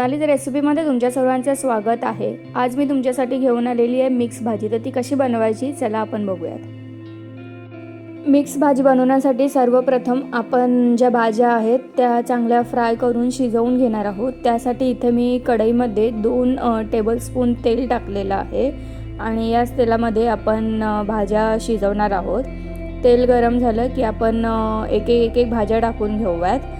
सोनालीच्या रेसिपीमध्ये तुमच्या सर्वांचं स्वागत आहे। आज मी तुमच्यासाठी घेऊन आलेली आहे मिक्स भाजी। तर ती कशी बनवायची चला आपण बघूयात। मिक्स भाजी बनवण्यासाठी सर्वप्रथम आपण ज्या भाज्या आहेत त्या चांगल्या फ्राय करून शिजवून घेणार आहोत। त्यासाठी इथे मी कढईमध्ये 2 टेबलस्पून तेल टाकलेलं आहे आणि याच तेलामध्ये आपण भाज्या शिजवणार आहोत। तेल गरम झालं की आपण एक एक भाज्या टाकून घेऊयात।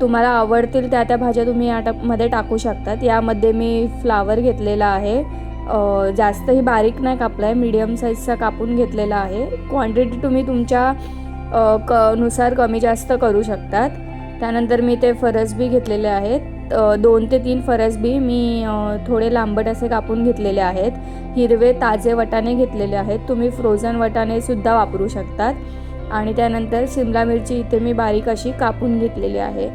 तुम्हाला आवडतील त्या भाज्या तुम्ही यामध्ये टाकू शकतात। यामध्ये मी फ्लावर घेतलेला आहे, जास्तही बारीक नाही कापला आहे, मीडियम साईजचा कापून घेतलेला आहे। क्वांटिटी तुम्ही तुमच्या नुसार कमी जास्त करू शकतात। त्यानंतर मी ते फरसबी घेतलेले आहेत, 2 ते 3 फरसबी मी थोडे लांबट असे कापून घेतलेले आहेत। हिरवे ताजे वाटाणे घेतलेले आहेत, तुम्ही फ्रोझन वाटाणे सुद्धा वापरू शकतात। आणि त्यानंतर शिमला मिरची इथे मी बारीक अशी कापून घेतलेली आहे।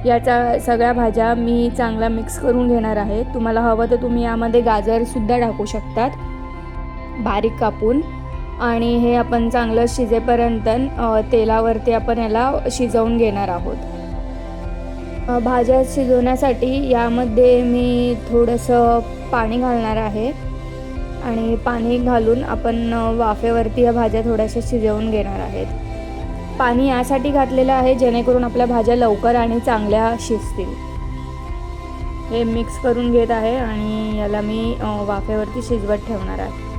याच्या सगळ्या भाज्या मी चांगला मिक्स करून घेणार आहे। तुम्हाला हवं तर तुम्ही यामध्ये गाजर सुद्धा टाकू शकतात बारीक कापून। आणि हे आपण चांगलं शिजेपर्यंत तेलावरती आपण याला शिजवून घेणार आहोत। भाज्या शिजवण्यासाठी यामध्ये मी थोडंसं पाणी घालणार आहे आणि पाणी घालून आपण वाफेवरती या भाज्या थोड्याशा शिजवून घेणार आहेत। पाणी यासाठी घातलेलं आहे जेणेकरून आपल्या भाज्या लवकर आणि चांगल्या शिजतील। हे मिक्स करून घेत आहे आणि याला मी वाफेवरती शिजवत ठेवणार आहे।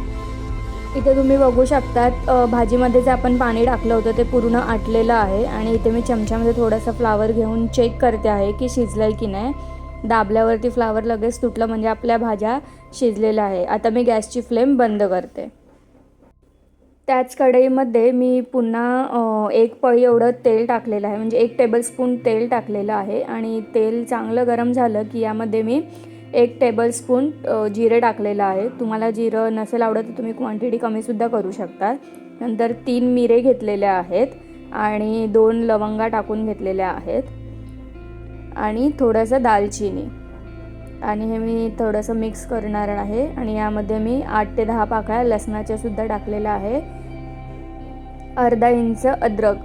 इथे तुम्ही बघू शकतात भाजीमध्ये जे आपण पाणी टाकलं होतं ते पूर्ण आटलेलं आहे आणि इथे मी चमच्यामध्ये थोडासा फ्लावर घेऊन चेक करते आहे की शिजलं आहे की नाही। दाबल्यावरती फ्लावर लगेच तुटलं म्हणजे आपल्या भाज्या शिजलेल्या आहे। आता मी गॅसची फ्लेम बंद करते। त्याच कढईमध्ये मी पुन्हा 1 पळी एवढं तेल टाकलेलं आहे, म्हणजे 1 टेबलस्पून तेल टाकलेलं आहे। आणि तेल चांगलं गरम झालं की यामध्ये मी 1 टेबलस्पून जिरे टाकलेलं आहे। तुम्हाला जिरं नसेल आवडत तर तुम्ही क्वांटिटी कमीसुद्धा करू शकता। नंतर 3 मिरे घेतलेल्या आहेत आणि 2 लवंगा टाकून घेतलेल्या आहेत आणि थोडंसं दालचिनी। आणि हे मी थोडंसं मिक्स करणार आहे। आणि यामध्ये मी 8 ते 10 पाकळ्या लसणाच्या सुद्धा टाकलेल्या आहे, अर्धा इंच अद्रक।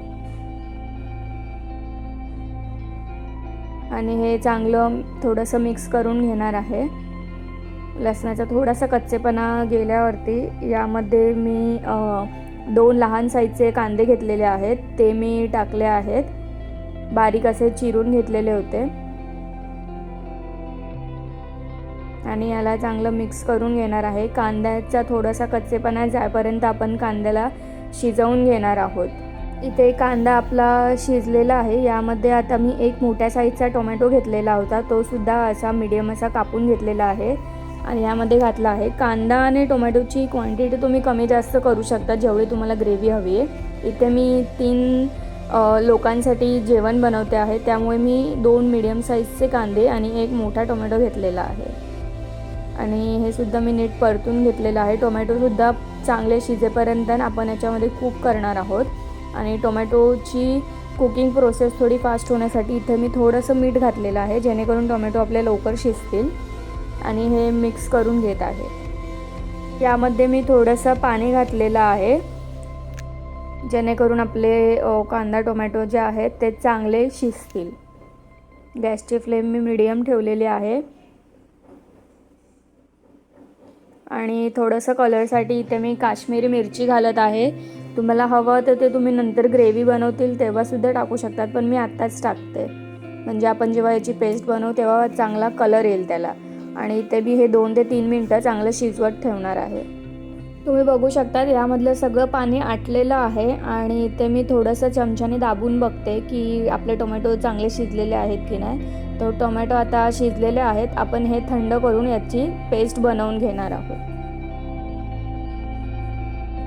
आणि हे चांगलं थोडंसं मिक्स करून घेणार आहे। लसणाचा थोडासा कच्चेपणा गेल्यावरती यामध्ये मी 2 लहान साईजचे कांदे घेतलेले आहेत, ते मी टाकले आहेत, बारीक असे चिरून घेतलेले होते। आणि याला चांगलं मिक्स करून घेणार आहे। कांद्याचा थोडासा कच्चेपणा जाईपर्यंत आपण कांद्याला शिजवून घेणार आहोत। इथे कांदा आपला शिजलेला आहे। यामध्ये आता मी 1 मोठ्या साईजचा टोमॅटो घेतलेला होता, तो सुद्धा असा मीडियम असा कापून घेतलेला आहे आणि यामध्ये घातला आहे। कांदा आणि टोमॅटोची क्वांटिटी तुम्ही कमी जास्त करू शकता जेवढी तुम्हाला ग्रेव्ही हवी आहे। इथे मी 3 लोकांसाठी जेवण बनवते आहे, त्यामुळे मी 2 मीडियम साईजचे कांदे आणि 1 मोठा टोमॅटो घेतलेला आहे। आणि हे सुद्धा मी नीट परतून घेतलेलं आहे। टोमॅटोसुद्धा चांगले शिजेपर्यंत आपण याच्यामध्ये कुक करणार आहोत। आणि टोमॅटोची कुकिंग प्रोसेस थोडी फास्ट होण्यासाठी इथे मी थोडंसं मीठ घातलेलं आहे जेणेकरून टोमॅटो आपले लवकर शिजतील। आणि हे मिक्स करून घेत आहे। यामध्ये मी थोडंसं पाणी घातलेलं आहे जेणेकरून आपले कांदा टोमॅटो जे आहेत ते चांगले शिजतील। गॅसची फ्लेम मी मीडियम ठेवलेली आहे। आणि थोडंसं कलरसाठी इथे मी काश्मीरी मिरची घालत आहे। तुम्हाला हवं तर ते तुम्ही नंतर ग्रेव्ही बनवतील तेव्हासुद्धा टाकू शकतात, पण मी आत्ताच टाकते म्हणजे आपण जेव्हा याची पेस्ट बनवू तेव्हा चांगला कलर येईल त्याला। आणि इथे मी हे 2 ते 3 मिनटं चांगलं शिजवत ठेवणार आहे। तुम्ही बघू शकता यामधलं सगळं पाणी आटलेलं आहे आणि इथे मी थोडंसं चमच्याने दाबून बघते की आपले टोमॅटो चांगले शिजलेले आहेत की नाही। तर टोमॅटो आता शिजलेले आहेत, आपण हे थंड करून याची पेस्ट बनवून घेणार आहोत।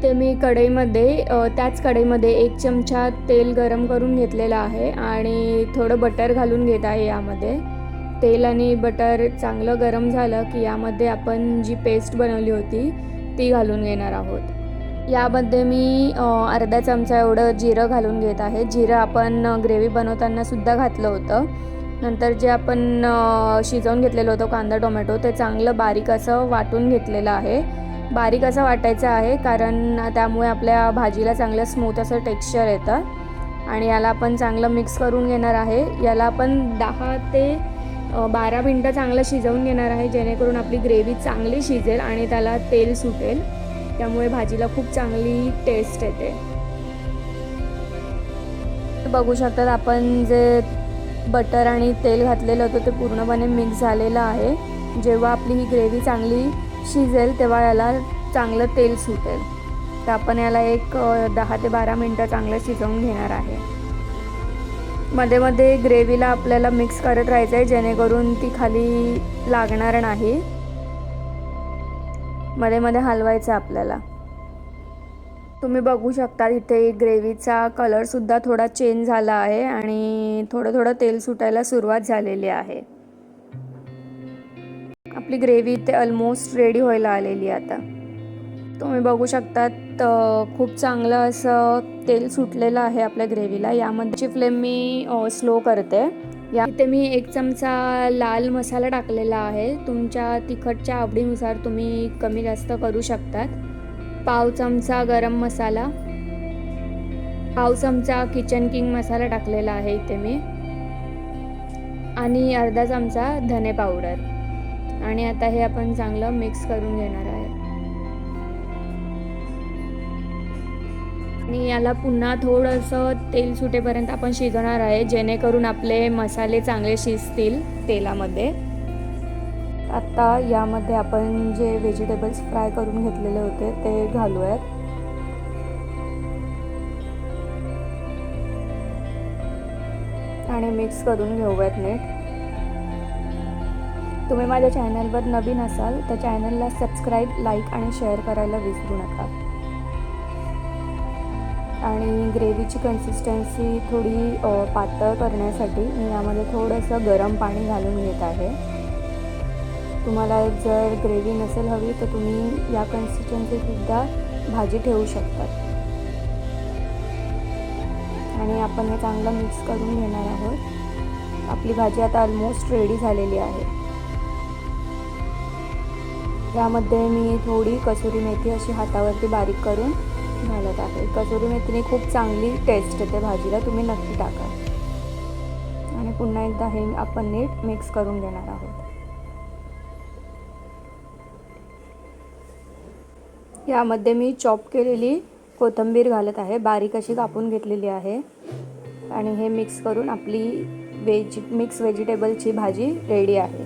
ते मी कढईमध्ये त्याच कढईमध्ये 1 चमचा तेल गरम करून घेतलेलं आहे आणि थोडं बटर घालून घेत आहे। यामध्ये तेल आणि बटर चांगलं गरम झालं की यामध्ये आपण जी पेस्ट बनवली होती ती घालून घेणार आहोत। यामध्ये मी अर्धा चमचा एवढं जिरं घालून घेत आहे। जिरं आपण ग्रेव्ही बनवताना सुद्धा घातलं होतं। नंतर जे आपण शिजवून घेतलेलं होतं कांदा टोमॅटो ते चांगलं बारीक असं वाटून घेतलेलं आहे। बारीक असं वाटायचं आहे कारण त्यामुळे आपल्या भाजीला चांगलं स्मूथ असं टेक्स्चर येतं। आणि याला आपण चांगलं मिक्स करून घेणार आहे। याला आपण 10 ते 12 मिनटं चांगलं शिजवून घेणार आहे, जेणेकरून आपली ग्रेव्ही चांगली शिजेल आणि त्याला तेल सुटेल. त्यामुळे भाजीला खूप चांगली टेस्ट येते. बघू शकतात आपण जे बटर आणि तेल घातलेलं होतं ते पूर्णपणे मिक्स झालेलं आहे. जेव्हा आपली ही ग्रेव्ही चांगली शिजेल तेव्हा याला चांगलं तेल सुटेल. तर आपण याला एक 10 ते 12 मिनटं चांगलं शिजवून घेणार आहे. मध्ये मध्ये ग्रेव्हीला आपल्याला मिक्स करत राहायचं आहे, जेणेकरून ती खाली लागणार नाही. मध्ये मध्ये हलवायचं आपल्याला. तुम्ही बघू शकता इथे ग्रेव्हीचा कलरसुद्धा थोडा चेंज झाला आहे आणि थोडं थोडं तेल सुटायला सुरुवात झालेली आहे. आपली ग्रेव्ही इथे ऑलमोस्ट रेडी व्हायला आलेली आहे. आता तुम्ही बघू शकतात खूप चांगलं असं तेल सुटलेलं आहे आपल्या ग्रेव्हीला. यामध्ये फ्लेम मी स्लो करते. इथे मी 1 चमचा लाल मसाला टाकलेला आहे. तुमच्या तिखटच्या आवडीनुसार तुम्ही कमी जास्त करू शकतात. पाव चमचा गरम मसाला, पाव चमचा किचन किंग मसाला टाकलेला आहे इथे मी, आणि अर्धा चमचा धने पावडर. आणि आता हे आपण चांगलं मिक्स करून घेणार आहे. आणि याला पुन्हा थोडंसं तेल सुटेपर्यंत आपण शिजवणार आहे, जेणेकरून आपले मसाले चांगले शिजतील तेलामध्ये. आता यामध्ये आपण जे व्हेजिटेबल्स फ्राय करून घेतलेले होते ते घालूयात. आणि मिक्स करून घेऊयात नीट. तुम्ही माझ्या चॅनलवर नवीन असाल तर चॅनलला सबस्क्राईब, लाईक आणि शेअर करायला विसरू नका. आणि ग्रेव्हीची कन्सिस्टन्सी थोडी पातळ करण्यासाठी मी यामध्ये थोडंसं गरम पाणी घालून घेत आहे. तुम्हाला जर ग्रेव्ही नसेल हवी तर तुम्ही या कन्सिस्टन्सीसुद्धा भाजी ठेवू शकतात. आणि आपण हे चांगलं मिक्स करून घेणार आहोत. आपली भाजी आता ऑलमोस्ट रेडी झालेली आहे. यामध्ये मी थोडी कसुरी मेथी अशी हातावरती बारीक करून घालत आहे. कसुरी मेथीने खूप चांगली टेस्ट येते भाजीला, तुम्ही नक्की टाका. आणि पुन्हा एकदा हे आपण नीट मिक्स करून घेणार आहोत. यामध्ये मी चॉप केलेली कोथिंबीर घालत आहे, बारीक अशी कापून घेतलेली आहे. आणि हे मिक्स करून आपली मिक्स व्हेजिटेबलची भाजी रेडी आहे.